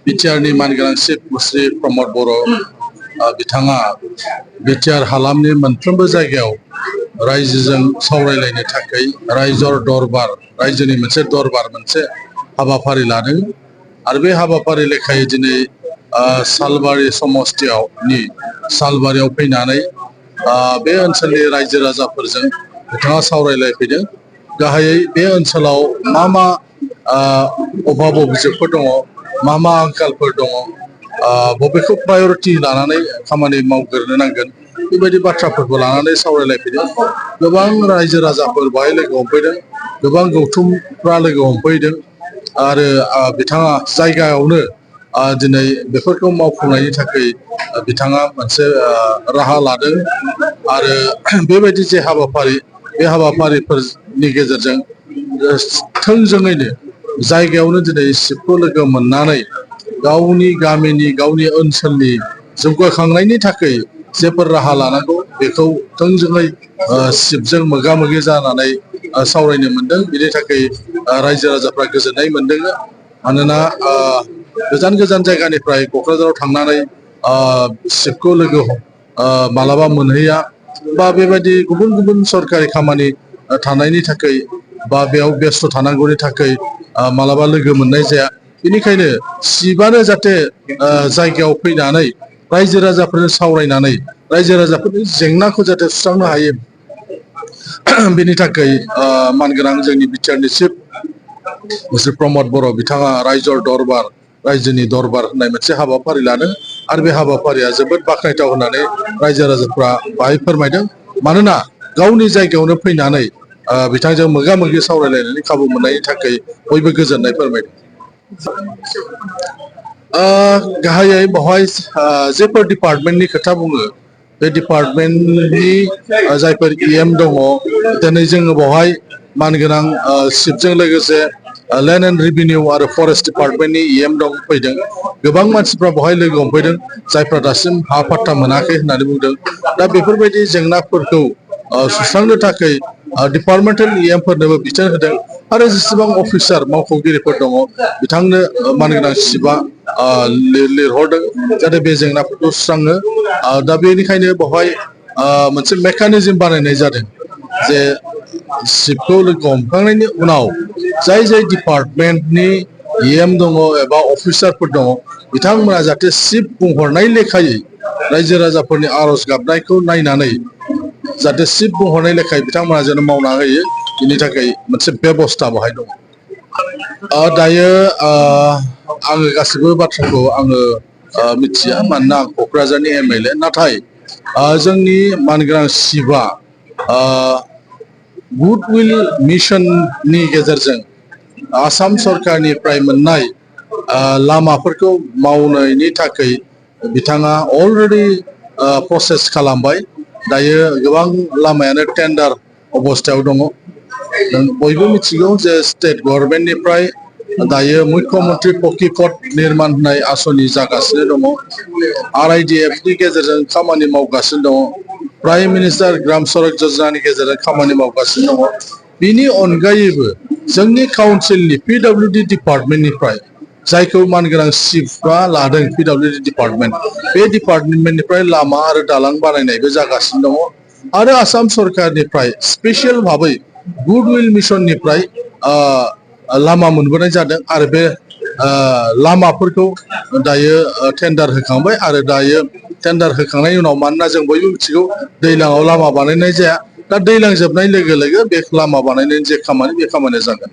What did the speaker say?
बिटिआरनि मानगोनां चिफ मुस्रि प्रमद बर' बिथाङा बिटिआर हालामनि मोनफ्रोमबो जायगायाव रायजोजों सावरायलायनो थाखाय रायजोर दरबार रायजोनि मोनसे दरबार मोनसे हाबाफारि लादों आरो बे हाबाफारि लेखायै दिनै सालबारि समस्तिनि सालबारियाव फैनानै बे ओनसोलनि रायजो राजाफोरजों बिथाङा सावरायलायफैदों गाहायै बे ओनसोलाव मा अभाब अभियोगफोर दङ मा आंखालफोर दङ बबेखौ प्रायरिटि लानानै खामानि मावग्रोनो नांगोन बेबायदि बाथ्राफोरखौ लानानै सावरायलायफैदों गोबां रायजो राजाफोर बाहाय लोगो हमफैदों गोबां गौथुमफ्रा लोगो हमफैदों आरो बिथाङा जायगायावनो दिनै बेफोरखौ मावफुंनायनि थाखाय बिथाङा मोनसे राहा लादों आरो बेबायदि जे हाबाफारि बे हाबाफारिफोरनि गेजेरजों थोंजोङैनो जायगायावनो दिनै चिफखौ लोगो मोननानै गावनि गामिनि गावनि ओनसोलनि जौगाखांनायनि थाखाय जेफोर राहा लानांगौ बेखौ थोंजोङै चिफजों मोगा मोगि जानानै सावरायनो मोनदों बिनि थाखाय रायजो राजाफ्रा गोजोननाय मोनदों मानोना गोजान गोजान जायगानिफ्राय क'क्राझाराव थांनानै चिफखौ लोगो मालाबा मोनहैया बा बेबायदि गुबुन गुबुन सरकारि खामानि थानायनि थाखाय बा बेयाव बेस्थ' थानांगौनि थाखाय मालाबा लोगो मोननाय जाया बेनिखायनो चिफआनो जाहाथे जायगायाव फैनानै रायजो राजाफोरजों सावरायनानै रायजो राजाफोरनि जेंनाखौ जाहाथे सुस्रांनो हायो बेनि थाखाय मानगोनां जोंनि बिटिआरनि चिफ मुस्रि प्रमद बर' बिथाङा रायजोर दरबार रायजोनि दरबार होननाय मोनसे हाबाफारि लादों आरो बे हाबाफारिया जोबोद बाख्नायथाव होननानै रायजो राजाफ्रा बाहाय फोरमायदों मानोना गावनि जायगायावनो फैनानै बिथांजों मोगा मोगि सावरायलायनायनि खाबु मोननायनि थाखाय बयबो गोजोननाय फोरमायदों गाहायै बेवहाय जेफोर डिपार्टमेन्टनि खोथा बुङो बे डिपार्टमेन्टनि जायफोर इएम दङ दिनै जोङो बेवहाय मानगोनां चिफजों लोगोसे लेन्ड एन्ड रेभिनिउ आरो फरेस्ट डिपार्टमेन्टनि इएम दं फैदों गोबां मानसिफ्रा बेवहाय लोगो हमफैदों जायफ्रा दासिम हा पाट्टा मोनाखै होननानै बुंदों दा बेफोरबायदि जेंनाफोरखौ सुस्रांनो थाखाय डिपार्टमेन्टेल इएमफोरनोबो बिथोन होदों आरो जेसेबां अफिसार मावख'गिरिफोर दङ बिथांनो मानगोनां चिफआ लिरहरदों जाहाथे बे जेंनाफोरखौ सुस्राङो दा बेनिखायनो बेवहाय मोनसे मेकानिजम बानायनाय जादों जे चिफखौ लोगो हमखांनायनि उनाव जाय जाय डिपार्टमेन्टनि इएम दङ एबा अफिसारफोर दङ बिथांमोना जाहाथे चिफ बुंहरनाय लेखायै रायजो राजाफोरनि आर'ज गाबनायखौ नायनानै जाहाथे चिफ बुंहरनाय लेखायै बिथांमोना जेन मावना होयो बिनि थाखाय मोनसे बेबस्था बाहाय दङ दायो आङो गासिबो बाथ्राखौ आङो मिथिया मानोना आं क'क्राझारनि एमएलए नाथाय जोंनि मानगोनां चिफआ गुडविल मिशननि गेजेरजों आसाम सरकारनिफ्राय मोननाय लामाफोरखौ मावनायनि थाखाय बिथाङा अलरेडि प्रसेस खालामबाय दायो गोबां लामायानो टेन्डार अबस्थायाव दङ बयबो मिथिगौ जे स्टेट गभर्नमेन्टनिफ्राय दायो मुख्यमन्त्रि पक्की पथ निर्माण होनाय आसनि जागासिनो दङ आरआइडिएफनि गेजेरजों खामानि मावगासिनो दङ प्राइम मिनिस्टार ग्राम सड़क योजनानि गेजेरजों खामानि मावगासिनो दङ बिनि अनगायैबो जोंनि काउन्सिलनि पिडब्लिउडि डिपार्टमेन्टनिफ्राय जायखौ मानगोनां चिफआ लादों पिडब्लिउडि डिपार्टमेन्ट बे डिपार्टमेन्टनिफ्राय लामा आरो दालां बानायनायबो जागासिनो दङ आरो आसाम सरकारनिफ्राय स्पेसियेल भाबै गुडविल मिशननिफ्राय लामा मोनबोनाय जादों आरो बे लामाफोरखौ दायो टेन्डार होखांबाय आरो दायो टेन्डार होखांनायनि उनाव मानोना जों बयबो मिथिगौ दैज्लाङाव लामा बानायनाय जाया दा दैज्लां जोबनाय लोगो लोगो बे लामा बानायनायनि जे खामानि बे खामानिया जागोन